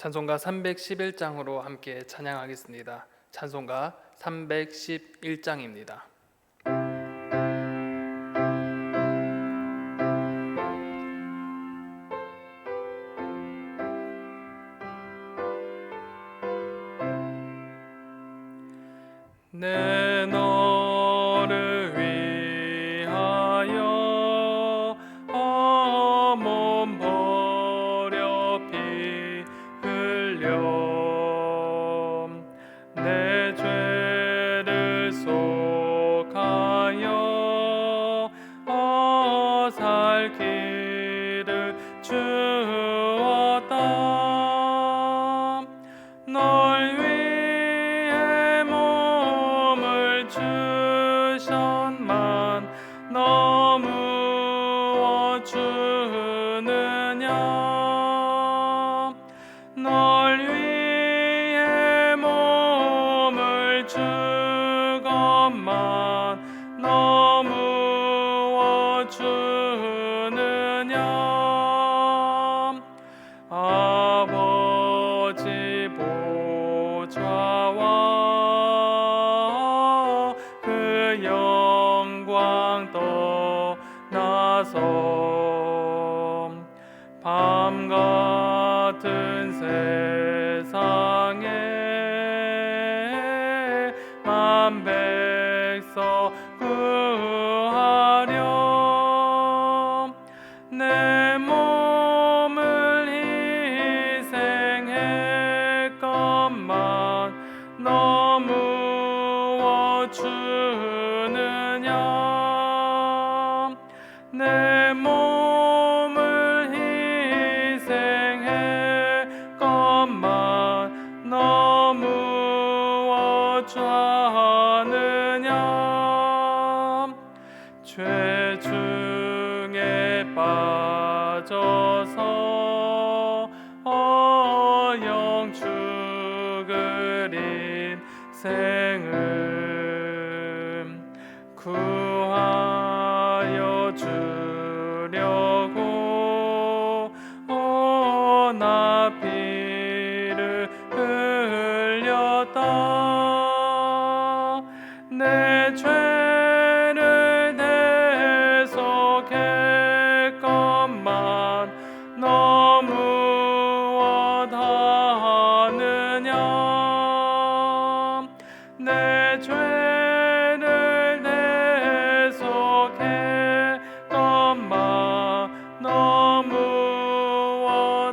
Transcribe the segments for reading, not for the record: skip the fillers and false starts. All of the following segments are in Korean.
찬송가 311장으로 함께 찬양하겠습니다. 찬송가 311장입니다. 내 너를 위하여 몸 버려 피 흘려 내 죄를 속하여 살 길을 주었다. 널 위해 몸을 주셨만 너무어 주느냐. 널 위해 몸을 주건만 너무어 주느냐. 아버지 보좌와 그 영광 떠나서 밤 같은 세상에 만 백성 구하려 내 몸을 희생했건만 너무어 주느냐. 내 몸을 희생했건만 너무어 주느냐. 죄 중에 빠져서 영 죽을 인생을 구하여 주려고 나 피를 흘렸다. 내 죄를 대속했건만 너무어 다하느냐. 내 죄를 대속했건만 너무어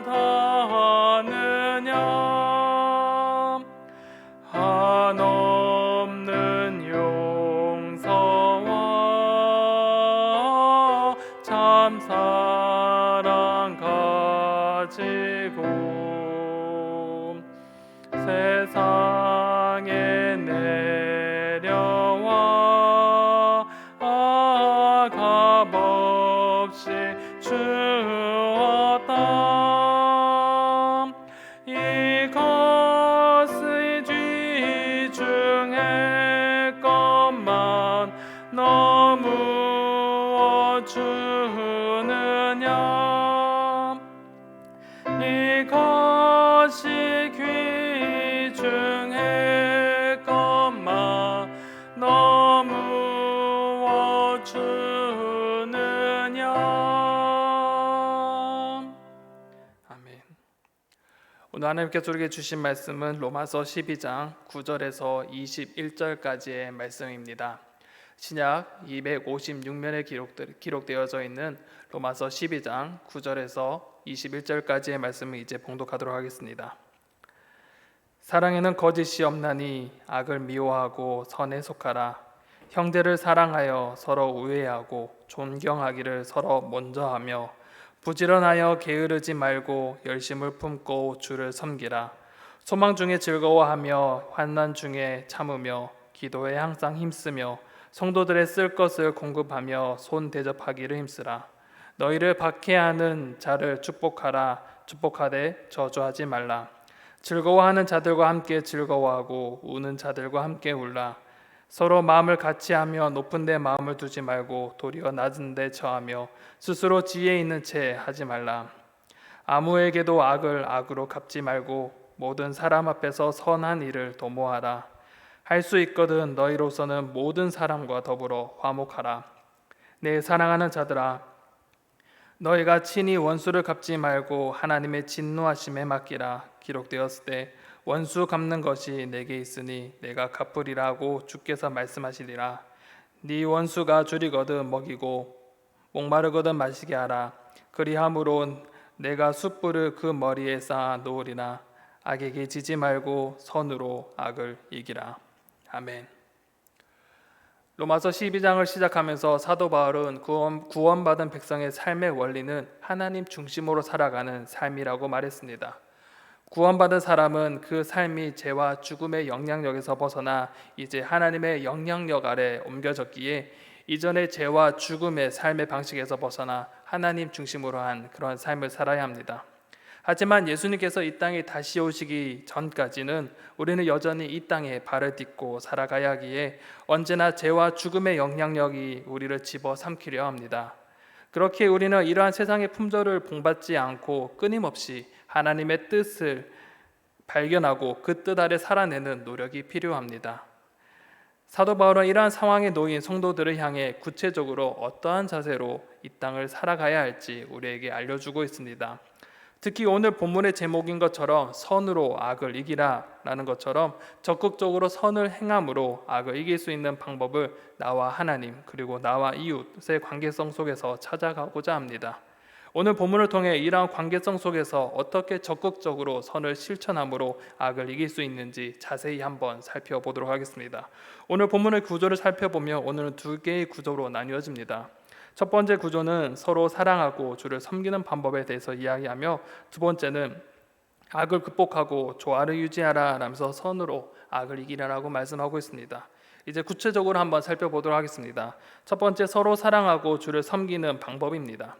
다하느냐. 한없는 용서와 참 사랑 가지고 세상에 내려와 값없이 주었다. 이것의 귀중했건만 너무어 주느냐. 이것이 귀중했건만 너무어 주느냐. 아멘. 오늘 하나님께서 우리에게 주신 말씀은 로마서 12장 9절에서 21절까지의 말씀입니다. 신약 256면에 기록되어져 있는 로마서 12장 9절에서 21절까지의 말씀을 이제 봉독하도록 하겠습니다. 사랑에는 거짓이 없나니 악을 미워하고 선에 속하라. 형제를 사랑하여 서로 우애하고 존경하기를 서로 먼저 하며 부지런하여 게으르지 말고 열심을 품고 주를 섬기라. 소망 중에 즐거워하며 환난 중에 참으며 기도에 항상 힘쓰며 성도들의 쓸 것을 공급하며 손 대접하기를 힘쓰라. 너희를 박해하는 자를 축복하라. 축복하되 저주하지 말라. 즐거워하는 자들과 함께 즐거워하고 우는 자들과 함께 울라. 서로 마음을 같이하며 높은 데 마음을 두지 말고 도리어 낮은 데 처하며 스스로 지혜 있는 채 하지 말라. 아무에게도 악을 악으로 갚지 말고 모든 사람 앞에서 선한 일을 도모하라. 할 수 있거든 너희로서는 모든 사람과 더불어 화목하라. 내 사랑하는 자들아, 너희가 친히 원수를 갚지 말고 하나님의 진노하심에 맡기라. 기록되었을 때 원수 갚는 것이 내게 있으니 내가 갚으리라 하고 주께서 말씀하시리라. 네 원수가 줄이거든 먹이고 목마르거든 마시게 하라. 그리함으로 내가 숯불을 그 머리에 쌓아 놓으리라. 악에게 지지 말고 선으로 악을 이기라. 아멘. 로마서 12장을 시작하면서 사도 바울은 구원받은 백성의 삶의 원리는 하나님 중심으로 살아가는 삶이라고 말했습니다. 구원받은 사람은 그 삶이 죄와 죽음의 영향력에서 벗어나 이제 하나님의 영향력 아래 옮겨졌기에 이전의 죄와 죽음의 삶의 방식에서 벗어나 하나님 중심으로 한 그런 삶을 살아야 합니다. 하지만 예수님께서 이 땅에 다시 오시기 전까지는 우리는 여전히 이 땅에 발을 딛고 살아가야 하기에 언제나 죄와 죽음의 영향력이 우리를 집어삼키려 합니다. 그렇게 우리는 이러한 세상의 품절을 본받지 않고 끊임없이 하나님의 뜻을 발견하고 그 뜻 아래 살아내는 노력이 필요합니다. 사도 바울은 이러한 상황에 놓인 성도들을 향해 구체적으로 어떠한 자세로 이 땅을 살아가야 할지 우리에게 알려주고 있습니다. 특히 오늘 본문의 제목인 것처럼 선으로 악을 이기라 라는 것처럼 적극적으로 선을 행함으로 악을 이길 수 있는 방법을 나와 하나님 그리고 나와 이웃의 관계성 속에서 찾아가고자 합니다. 오늘 본문을 통해 이러한 관계성 속에서 어떻게 적극적으로 선을 실천함으로 악을 이길 수 있는지 자세히 한번 살펴보도록 하겠습니다. 오늘 본문의 구조를 살펴보면 오늘은 두 개의 구조로 나뉘어집니다. 첫 번째 구조는 서로 사랑하고 주를 섬기는 방법에 대해서 이야기하며, 두 번째는 악을 극복하고 조화를 유지하라 라면서 선으로 악을 이기라라고 말씀하고 있습니다. 이제 구체적으로 한번 살펴보도록 하겠습니다. 첫 번째, 서로 사랑하고 주를 섬기는 방법입니다.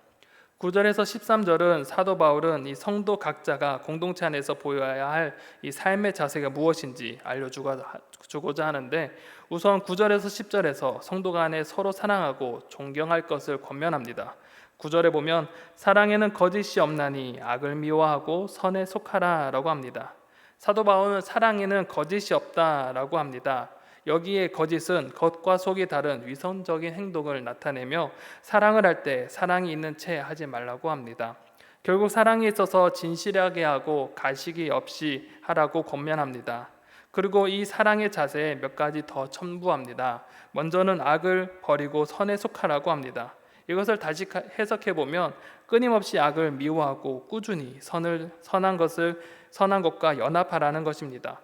9절에서 13절은 사도 바울은 이 성도 각자가 공동체 안에서 보여야 할 이 삶의 자세가 무엇인지 알려주고자 하는데, 우선 9절에서 10절에서 성도 간에 서로 사랑하고 존경할 것을 권면합니다. 9절에 보면 사랑에는 거짓이 없나니 악을 미워하고 선에 속하라 라고 합니다. 사도 바울은 사랑에는 거짓이 없다라고 합니다. 여기에 거짓은 겉과 속이 다른 위선적인 행동을 나타내며 사랑을 할 때 사랑이 있는 채 하지 말라고 합니다. 결국 사랑에 있어서 진실하게 하고 가식이 없이 하라고 권면합니다. 그리고 이 사랑의 자세에 몇 가지 더 첨부합니다. 먼저는 악을 버리고 선에 속하라고 합니다. 이것을 다시 해석해 보면 끊임없이 악을 미워하고 꾸준히 선한 것과 연합하라는 것입니다.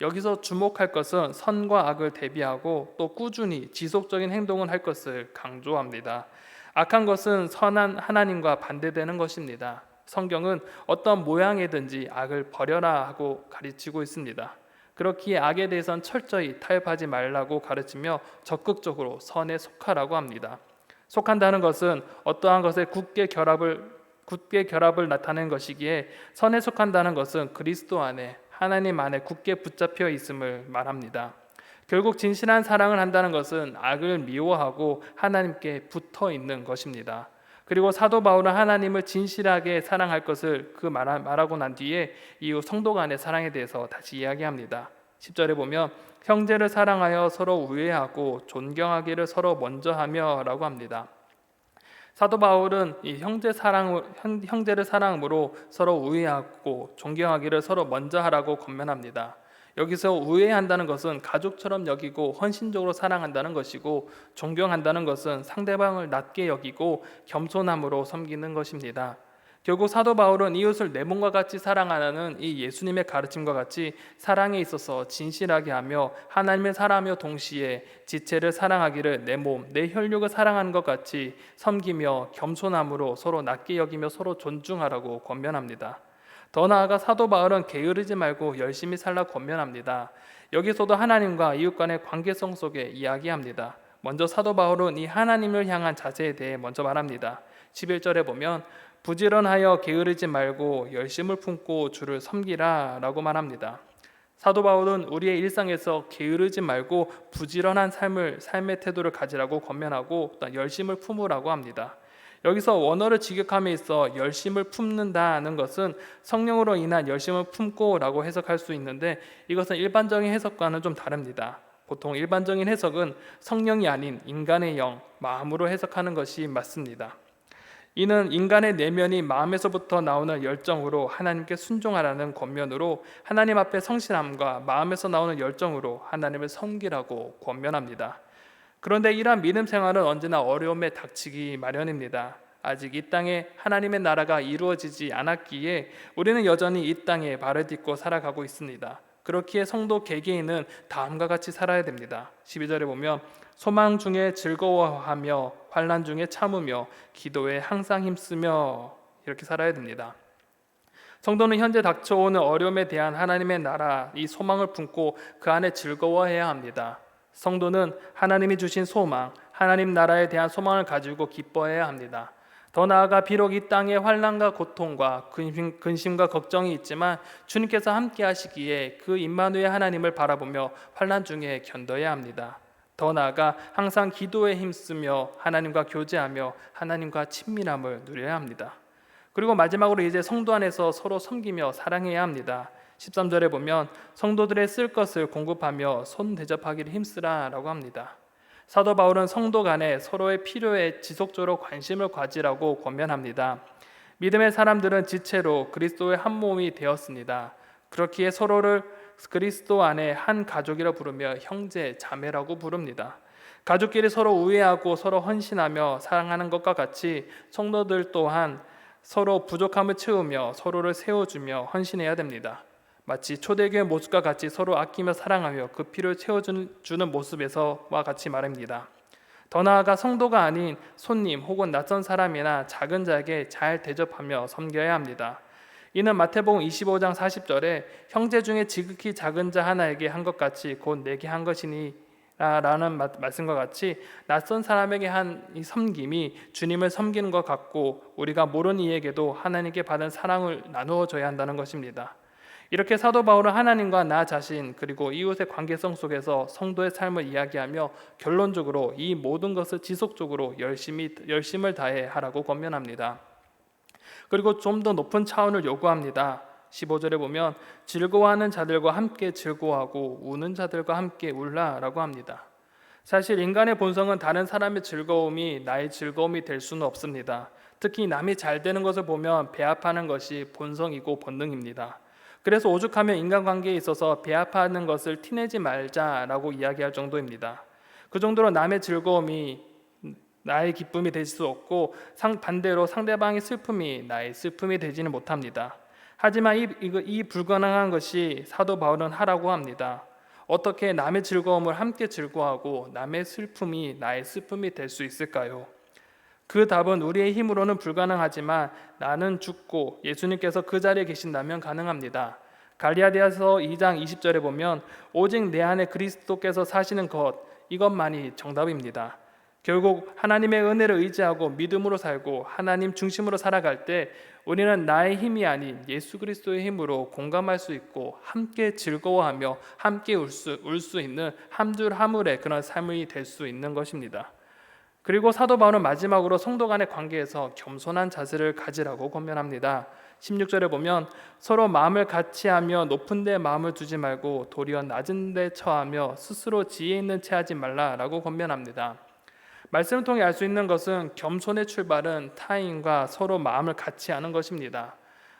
여기서 주목할 것은 선과 악을 대비하고 또 꾸준히 지속적인 행동을 할 것을 강조합니다. 악한 것은 선한 하나님과 반대되는 것입니다. 성경은 어떤 모양이든지 악을 버려라 하고 가르치고 있습니다. 그렇기에 악에 대해서는 철저히 타협하지 말라고 가르치며 적극적으로 선에 속하라고 합니다. 속한다는 것은 어떠한 것에 굳게 결합을 나타내는 것이기에, 선에 속한다는 것은 그리스도 안에 하나님 안에 굳게 붙잡혀 있음을 말합니다. 결국 진실한 사랑을 한다는 것은 악을 미워하고 하나님께 붙어 있는 것입니다. 그리고 사도 바울은 하나님을 진실하게 사랑할 것을 말하고 난 뒤에 이후 성도 간의 사랑에 대해서 다시 이야기합니다. 10절에 보면 형제를 사랑하여 서로 우애하고 존경하기를 서로 먼저 하며 라고 합니다. 사도 바울은 이 형제를 사랑으로 서로 우애하고 존경하기를 서로 먼저 하라고 권면합니다. 여기서 우애한다는 것은 가족처럼 여기고 헌신적으로 사랑한다는 것이고, 존경한다는 것은 상대방을 낮게 여기고 겸손함으로 섬기는 것입니다. 결국 사도 바울은 이웃을 내 몸과 같이 사랑하는 이 예수님의 가르침과 같이 사랑에 있어서 진실하게 하며 하나님을 사랑하며 동시에 지체를 사랑하기를 내 몸, 내 혈육을 사랑하는 것 같이 섬기며 겸손함으로 서로 낮게 여기며 서로 존중하라고 권면합니다. 더 나아가 사도 바울은 게으르지 말고 열심히 살라 권면합니다. 여기서도 하나님과 이웃 간의 관계성 속에 이야기합니다. 먼저 사도 바울은 이 하나님을 향한 자세에 대해 먼저 말합니다. 11절에 보면 부지런하여 게으르지 말고 열심을 품고 주를 섬기라 라고 말합니다. 사도 바울은 우리의 일상에서 게으르지 말고 부지런한 삶의 태도를 가지라고 권면하고 또 열심을 품으라고 합니다. 여기서 원어를 직역함에 있어 열심을 품는다는 것은 성령으로 인한 열심을 품고라고 해석할 수 있는데, 이것은 일반적인 해석과는 좀 다릅니다. 보통 일반적인 해석은 성령이 아닌 인간의 영, 마음으로 해석하는 것이 맞습니다. 이는 인간의 내면이 마음에서부터 나오는 열정으로 하나님께 순종하라는 권면으로, 하나님 앞에 성실함과 마음에서 나오는 열정으로 하나님을 섬기라고 권면합니다. 그런데 이러한 믿음 생활은 언제나 어려움에 닥치기 마련입니다. 아직 이 땅에 하나님의 나라가 이루어지지 않았기에 우리는 여전히 이 땅에 발을 딛고 살아가고 있습니다. 그렇기에 성도 개개인은 다음과 같이 살아야 됩니다. 12절에 보면 소망 중에 즐거워하며 환난 중에 참으며 기도에 항상 힘쓰며, 이렇게 살아야 됩니다. 성도는 현재 닥쳐오는 어려움에 대한 하나님의 나라, 이 소망을 품고 그 안에 즐거워해야 합니다. 성도는 하나님이 주신 소망, 하나님 나라에 대한 소망을 가지고 기뻐해야 합니다. 더 나아가 비록 이 땅에 환난과 고통과 근심과 걱정이 있지만 주님께서 함께 하시기에 그 임마누엘 하나님을 바라보며 환난 중에 견뎌야 합니다. 더 나아가 항상 기도에 힘쓰며 하나님과 교제하며 하나님과 친밀함을 누려야 합니다. 그리고 마지막으로 이제 성도 안에서 서로 섬기며 사랑해야 합니다. 13절에 보면 성도들의 쓸 것을 공급하며 손 대접하기를 힘쓰라 라고 합니다. 사도 바울은 성도 간에 서로의 필요에 지속적으로 관심을 가지라고 권면합니다. 믿음의 사람들은 지체로 그리스도의 한 몸이 되었습니다. 그렇기에 서로를 그리스도 안에 한 가족이라 부르며 형제, 자매라고 부릅니다. 가족끼리 서로 우애하고 서로 헌신하며 사랑하는 것과 같이 성도들 또한 서로 부족함을 채우며 서로를 세워주며 헌신해야 됩니다. 마치 초대교회 모습과 같이 서로 아끼며 사랑하며 그 필요를 채워주는 모습에서와 같이 말입니다. 더 나아가 성도가 아닌 손님 혹은 낯선 사람이나 작은 자에게 잘 대접하며 섬겨야 합니다. 이는 마태복음 25장 40절에 형제 중에 지극히 작은 자 하나에게 한 것 같이 곧 내게 한 것이니 라는 말씀과 같이 낯선 사람에게 한 이 섬김이 주님을 섬기는 것 같고, 우리가 모르는 이에게도 하나님께 받은 사랑을 나누어 줘야 한다는 것입니다. 이렇게 사도 바울은 하나님과 나 자신 그리고 이웃의 관계성 속에서 성도의 삶을 이야기하며 결론적으로 이 모든 것을 지속적으로 열심을 다해 하라고 권면합니다. 그리고 좀 더 높은 차원을 요구합니다. 15절에 보면 즐거워하는 자들과 함께 즐거워하고 우는 자들과 함께 울라라고 합니다. 사실 인간의 본성은 다른 사람의 즐거움이 나의 즐거움이 될 수는 없습니다. 특히 남이 잘 되는 것을 보면 배합하는 것이 본성이고 본능입니다. 그래서 오죽하면 인간관계에 있어서 배합하는 것을 티내지 말자라고 이야기할 정도입니다. 그 정도로 남의 즐거움이 나의 기쁨이 될 수 없고 반대로 상대방의 슬픔이 나의 슬픔이 되지는 못합니다. 하지만 이 불가능한 것이 사도 바울은 하라고 합니다. 어떻게 남의 즐거움을 함께 즐거워하고 남의 슬픔이 나의 슬픔이 될 수 있을까요? 그 답은 우리의 힘으로는 불가능하지만 나는 죽고 예수님께서 그 자리에 계신다면 가능합니다. 갈라디아서 2장 20절에 보면 오직 내 안에 그리스도께서 사시는 것, 이것만이 정답입니다. 결국 하나님의 은혜를 의지하고 믿음으로 살고 하나님 중심으로 살아갈 때 우리는 나의 힘이 아닌 예수 그리스도의 힘으로 공감할 수 있고 함께 즐거워하며 함께 울 수 있는 함줄하물의 그런 삶이 될 수 있는 것입니다. 그리고 사도 바울은 마지막으로 성도 간의 관계에서 겸손한 자세를 가지라고 권면합니다. 16절에 보면 서로 마음을 같이하며 높은 데 마음을 두지 말고 도리어 낮은 데 처하며 스스로 지혜 있는 채 하지 말라라고 권면합니다. 말씀을 통해 알 수 있는 것은 겸손의 출발은 타인과 서로 마음을 같이 하는 것입니다.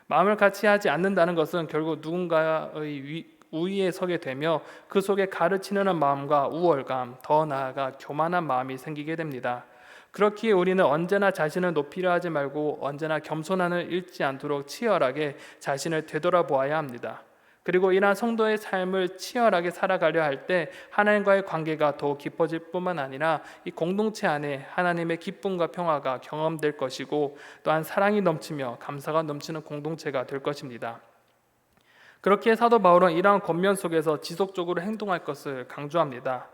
마음을 같이 하지 않는다는 것은 결국 누군가의 우위에 서게 되며 그 속에 가르치려는 마음과 우월감, 더 나아가 교만한 마음이 생기게 됩니다. 그렇기에 우리는 언제나 자신을 높이려 하지 말고 언제나 겸손함을 잃지 않도록 치열하게 자신을 되돌아보아야 합니다. 그리고 이러한 성도의 삶을 치열하게 살아가려 할 때 하나님과의 관계가 더욱 깊어질 뿐만 아니라 이 공동체 안에 하나님의 기쁨과 평화가 경험될 것이고 또한 사랑이 넘치며 감사가 넘치는 공동체가 될 것입니다. 그렇기에 사도 바울은 이러한 권면 속에서 지속적으로 행동할 것을 강조합니다.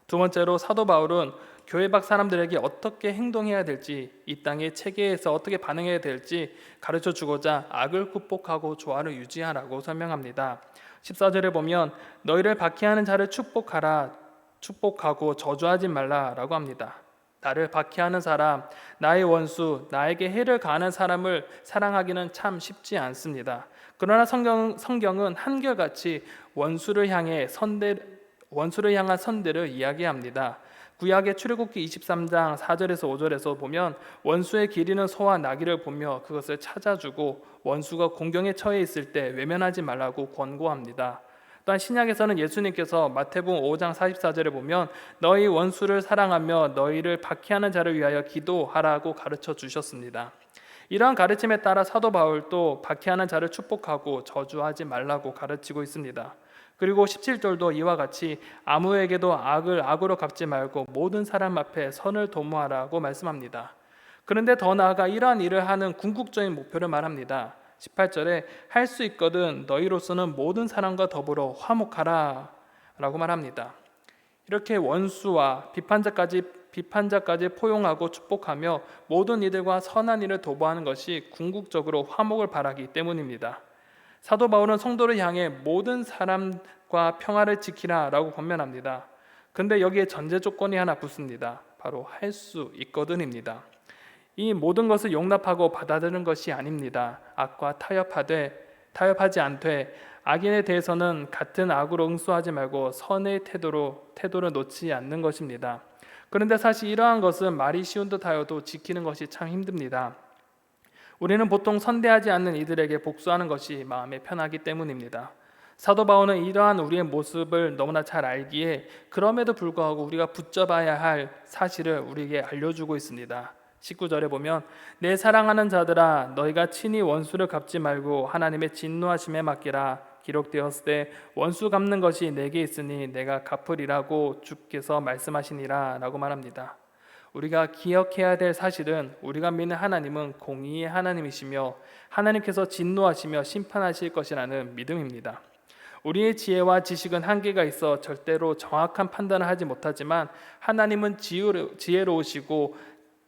두 번째로 사도 바울은 교회 밖 사람들에게 어떻게 행동해야 될지, 이 땅의 체계에서 어떻게 반응해야 될지 가르쳐 주고자 악을 극복하고 조화를 유지하라고 설명합니다. 14절에 보면 너희를 박해하는 자를 축복하라, 축복하고 저주하지 말라라고 합니다. 나를 박해하는 사람, 나의 원수, 나에게 해를 가하는 사람을 사랑하기는 참 쉽지 않습니다. 그러나 성경은 한결같이 원수를 향한 선대를 이야기합니다. 구약의 출애굽기 23장 4절에서 5절에서 보면 원수의 기르는 소와 나귀를 보며 그것을 찾아주고 원수가 공경에 처해 있을 때 외면하지 말라고 권고합니다. 또한 신약에서는 예수님께서 마태복음 5장 44절에 보면 너희 원수를 사랑하며 너희를 박해하는 자를 위하여 기도하라고 가르쳐 주셨습니다. 이러한 가르침에 따라 사도 바울도 박해하는 자를 축복하고 저주하지 말라고 가르치고 있습니다. 그리고 17절도 이와 같이 아무에게도 악을 악으로 갚지 말고 모든 사람 앞에 선을 도모하라고 말씀합니다. 그런데 더 나아가 이러한 일을 하는 궁극적인 목표를 말합니다. 18절에 할 수 있거든 너희로서는 모든 사람과 더불어 화목하라 라고 말합니다. 이렇게 원수와 비판자까지 포용하고 축복하며 모든 이들과 선한 일을 도모하는 것이 궁극적으로 화목을 바라기 때문입니다. 사도 바울은 성도를 향해 모든 사람과 평화를 지키라 라고 권면합니다. 근데 여기에 전제 조건이 하나 붙습니다. 바로 할 수 있거든입니다. 이 모든 것을 용납하고 받아들이는 것이 아닙니다. 악과 타협하지 않되 악인에 대해서는 같은 악으로 응수하지 말고 선의 태도를 놓지 않는 것입니다. 그런데 사실 이러한 것은 말이 쉬운 듯하여도 지키는 것이 참 힘듭니다. 우리는 보통 선대하지 않는 이들에게 복수하는 것이 마음에 편하기 때문입니다. 사도 바울은 이러한 우리의 모습을 너무나 잘 알기에 그럼에도 불구하고 우리가 붙잡아야 할 사실을 우리에게 알려주고 있습니다. 19절에 보면 내 사랑하는 자들아 너희가 친히 원수를 갚지 말고 하나님의 진노하심에 맡기라. 기록되었을 때 원수 갚는 것이 내게 있으니 내가 갚으리라고 주께서 말씀하시니라 라고 말합니다. 우리가 기억해야 될 사실은 우리가 믿는 하나님은 공의의 하나님이시며 하나님께서 진노하시며 심판하실 것이라는 믿음입니다. 우리의 지혜와 지식은 한계가 있어 절대로 정확한 판단을 하지 못하지만 하나님은 지혜로우시고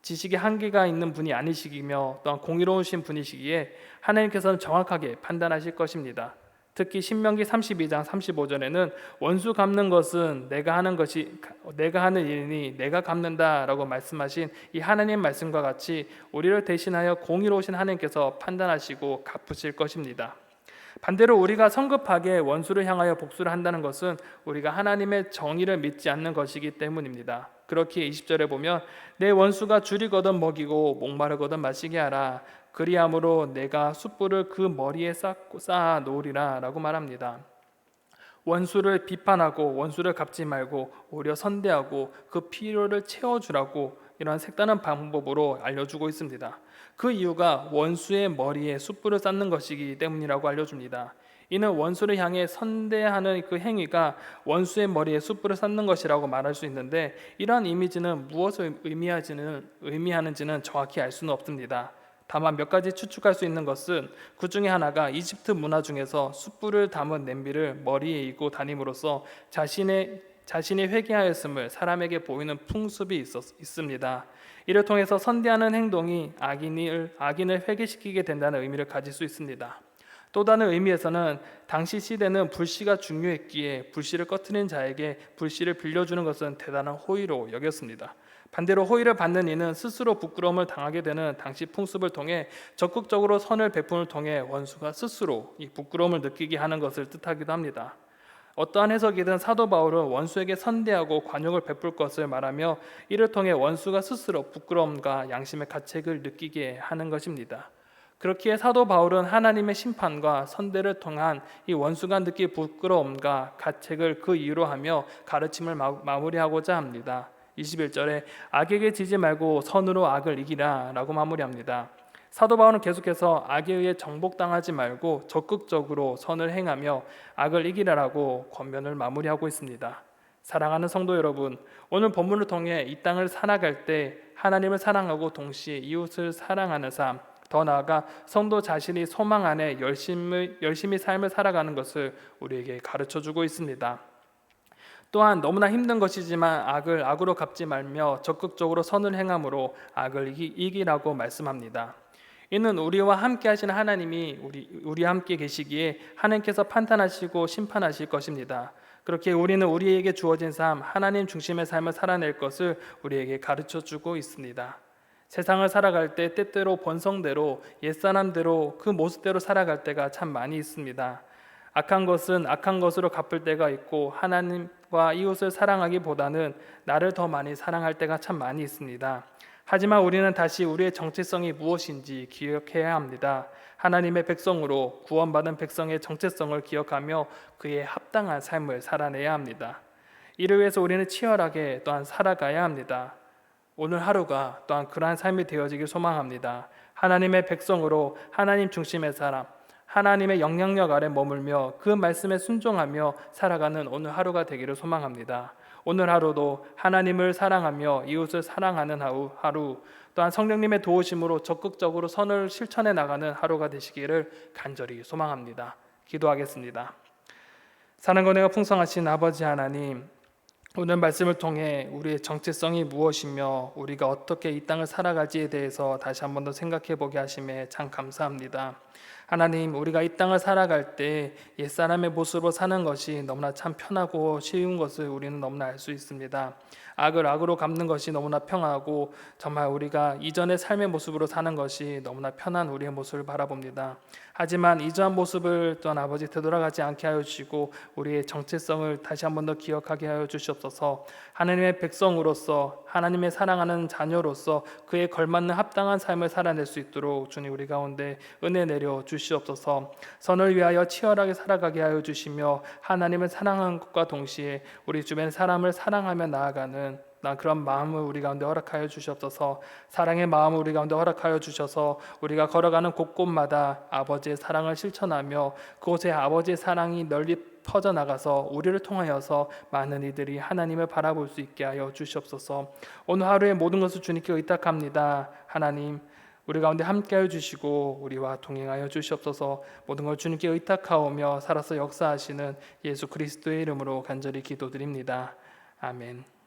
지식의 한계가 있는 분이 아니시기며 또한 공의로우신 분이시기에 하나님께서는 정확하게 판단하실 것입니다. 특히 신명기 32장 35절에는 원수 갚는 것은 내가 하는 일이니 내가 갚는다라고 말씀하신 이 하나님의 말씀과 같이 우리를 대신하여 공의로우신 하나님께서 판단하시고 갚으실 것입니다. 반대로 우리가 성급하게 원수를 향하여 복수를 한다는 것은 우리가 하나님의 정의를 믿지 않는 것이기 때문입니다. 그렇기에 20절에 보면 내 원수가 줄이거든 먹이고 목마르거든 마시게 하라. 그리함으로 내가 숯불을 그 머리에 쌓아 놓으리라 라고 말합니다. 원수를 비판하고 원수를 갚지 말고 오히려 선대하고 그 필요를 채워주라고 이러한 색다른 방법으로 알려주고 있습니다. 그 이유가 원수의 머리에 숯불을 쌓는 것이기 때문이라고 알려줍니다. 이는 원수를 향해 선대하는 그 행위가 원수의 머리에 숯불을 쌓는 것이라고 말할 수 있는데 이러한 이미지는 무엇을 의미하는지는 정확히 알 수는 없습니다. 다만 몇 가지 추측할 수 있는 것은 그 중에 하나가 이집트 문화 중에서 숯불을 담은 냄비를 머리에 이고 다님으로써 자신이 회개하였음을 사람에게 보이는 풍습이 있습니다. 이를 통해서 선대하는 행동이 악인을 회개시키게 된다는 의미를 가질 수 있습니다. 또 다른 의미에서는 당시 시대는 불씨가 중요했기에 불씨를 꺼트린 자에게 불씨를 빌려주는 것은 대단한 호의로 여겼습니다. 반대로 호의를 받는 이는 스스로 부끄러움을 당하게 되는 당시 풍습을 통해 적극적으로 선을 베품을 통해 원수가 스스로 이 부끄러움을 느끼게 하는 것을 뜻하기도 합니다. 어떠한 해석이든 사도 바울은 원수에게 선대하고 관용을 베풀 것을 말하며 이를 통해 원수가 스스로 부끄러움과 양심의 가책을 느끼게 하는 것입니다. 그렇기에 사도 바울은 하나님의 심판과 선대를 통한 이 원수가 느낄 부끄러움과 가책을 그 이유로 하며 가르침을 마무리하고자 합니다. 21절에 악에게 지지 말고 선으로 악을 이기라 라고 마무리합니다. 사도 바울은 계속해서 악에 의해 정복당하지 말고 적극적으로 선을 행하며 악을 이기라라고 권면을 마무리하고 있습니다. 사랑하는 성도 여러분, 오늘 본문을 통해 이 땅을 살아갈 때 하나님을 사랑하고 동시에 이웃을 사랑하는 삶, 더 나아가 성도 자신이 소망 안에 열심히 삶을 살아가는 것을 우리에게 가르쳐주고 있습니다. 또한 너무나 힘든 것이지만 악을 악으로 갚지 말며 적극적으로 선을 행함으로 악을 이기라고 말씀합니다. 이는 우리와 함께 하시는 하나님이 우리와 함께 계시기에 하나님께서 판단하시고 심판하실 것입니다. 그렇게 우리는 우리에게 주어진 삶, 하나님 중심의 삶을 살아낼 것을 우리에게 가르쳐주고 있습니다. 세상을 살아갈 때 때때로 본성대로 옛사람대로 그 모습대로 살아갈 때가 참 많이 있습니다. 악한 것은 악한 것으로 갚을 때가 있고 하나님과 이웃을 사랑하기보다는 나를 더 많이 사랑할 때가 참 많이 있습니다. 하지만 우리는 다시 우리의 정체성이 무엇인지 기억해야 합니다. 하나님의 백성으로 구원받은 백성의 정체성을 기억하며 그에 합당한 삶을 살아내야 합니다. 이를 위해서 우리는 치열하게 또한 살아가야 합니다. 오늘 하루가 또한 그러한 삶이 되어지길 소망합니다. 하나님의 백성으로 하나님 중심의 사람, 하나님의 영향력 아래 머물며 그 말씀에 순종하며 살아가는 오늘 하루가 되기를 소망합니다. 오늘 하루도 하나님을 사랑하며 이웃을 사랑하는 하루, 또한 성령님의 도우심으로 적극적으로 선을 실천해 나가는 하루가 되시기를 간절히 소망합니다. 기도하겠습니다. 사랑과 은혜가 풍성하신 아버지 하나님, 오늘 말씀을 통해 우리의 정체성이 무엇이며 우리가 어떻게 이 땅을 살아가지에 대해서 다시 한 번 더 생각해 보게 하심에 참 감사합니다. 하나님, 우리가 이 땅을 살아갈 때 옛사람의 모습으로 사는 것이 너무나 참 편하고 쉬운 것을 우리는 너무나 알 수 있습니다. 악을 악으로 갚는 것이 너무나 평하고 정말 우리가 이전의 삶의 모습으로 사는 것이 너무나 편한 우리의 모습을 바라봅니다. 하지만 이전 모습을 또한 아버지 되돌아가지 않게 하여 주시고 우리의 정체성을 다시 한 번 더 기억하게 하여 주시옵소서. 하나님의 백성으로서 하나님의 사랑하는 자녀로서 그에 걸맞는 합당한 삶을 살아낼 수 있도록 주님 우리 가운데 은혜 내려 주시옵소서. 선을 위하여 치열하게 살아가게 하여 주시며 하나님을 사랑하는 것과 동시에 우리 주변 사람을 사랑하며 나아가는 그런 마음을 우리 가운데 허락하여 주시옵소서. 사랑의 마음을 우리 가운데 허락하여 주셔서 우리가 걸어가는 곳곳마다 아버지의 사랑을 실천하며 그곳에 아버지의 사랑이 널리 퍼져나가서 우리를 통하여서 많은 이들이 하나님을 바라볼 수 있게 하여 주시옵소서. 오늘 하루의 모든 것을 주님께 의탁합니다. 하나님, 우리 가운데 함께하여 주시고 우리와 동행하여 주시옵소서. 모든 걸 주님께 의탁하오며 살아서 역사하시는 예수 그리스도의 이름으로 간절히 기도드립니다. 아멘.